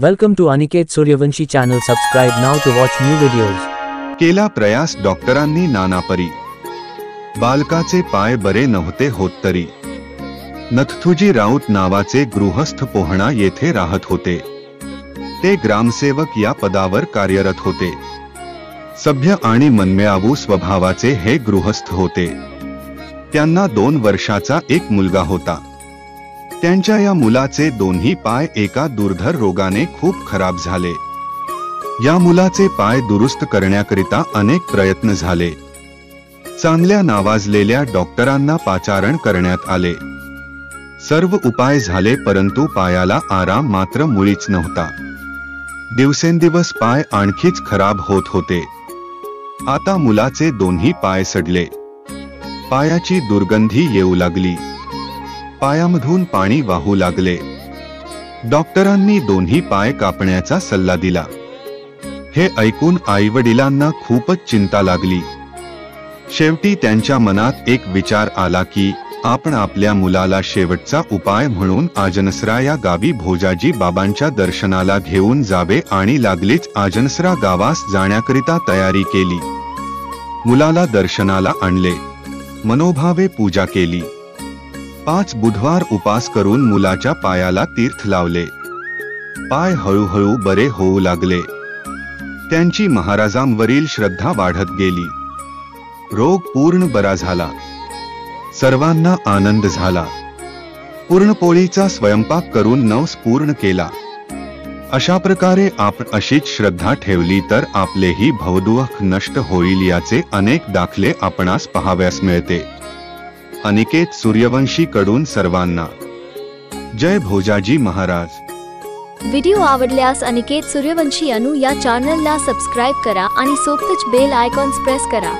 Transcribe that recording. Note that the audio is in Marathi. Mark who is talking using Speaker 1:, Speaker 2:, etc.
Speaker 1: Welcome to Aniket Suryavanshi channel. Subscribe now to watch new videos.
Speaker 2: केला प्रयास डॉक्टरांनी नानापरी, बालकाचे पाय बरे नव्हते होत तरी. नथथुजी राऊत नावाचे गृहस्थ पोहणा येथे राहत होते. ते ग्रामसेवक या पदावर कार्यरत होते. सभ्य आणि मनमिळावू स्वभावाचे हे गृहस्थ होते. त्यांना 2 वर्षाचा एक मुलगा होता. त्यांच्या या मुलाचे दोन्ही पाय एका दुर्धर रोगाने खूप खराब झाले. या मुलाचे पाय दुरुस्त करण्याकरिता अनेक प्रयत्न झाले. चांगल्या नावाजलेल्या डॉक्टरांना पाचारण करण्यात आले. सर्व उपाय झाले, परंतु पायाला आराम मात्र मुळीच नव्हता. दिवसेंदिवस पाय आणखीच खराब होत होते. आता मुलाचे दोन्ही पाय सडले. पायाची दुर्गंधी येऊ लागली. पायामधून पाणी वाहू लागले. डॉक्टरांनी दोन्ही पाय कापण्याचा सल्ला दिला. हे ऐकून आईवडिलांना खूपच चिंता लागली. शेवटी त्यांच्या मनात एक विचार आला की आपण आपल्या मुलाला शेवटचा उपाय म्हणून आजनसरा या गावी भोजाजी बाबांच्या दर्शनाला घेऊन जावे आणि लागलीच आजनसरा गावास जाण्याकरिता तयारी केली. मुलाला दर्शनाला आणले. मनोभावे पूजा केली. 5 बुधवार उपास करून मुलाच्या पायाला तीर्थ लावले. पाय हळूहळू बरे होऊ लागले. त्यांची महाराजांवरील श्रद्धा वाढत गेली. रोग पूर्ण बरा झाला. सर्वांना आनंद झाला. पुरणपोळीचा स्वयंपाक करून नवस पूर्ण केला. अशा प्रकारे आपण अशीच श्रद्धा ठेवली तर आपलेही भवदुःख नष्ट होईल, याचे अनेक दाखले आपणास पाहाव्यास मिळते. अनिकेत सूर्यवंशी कडून सर्वांना जय भोजाजी महाराज.
Speaker 3: व्हिडिओ आवडल्यास अनिकेत सूर्यवंशी अनु या चॅनलला सबस्क्राइब करा आणि सोबतच बेल आयकॉन प्रेस करा.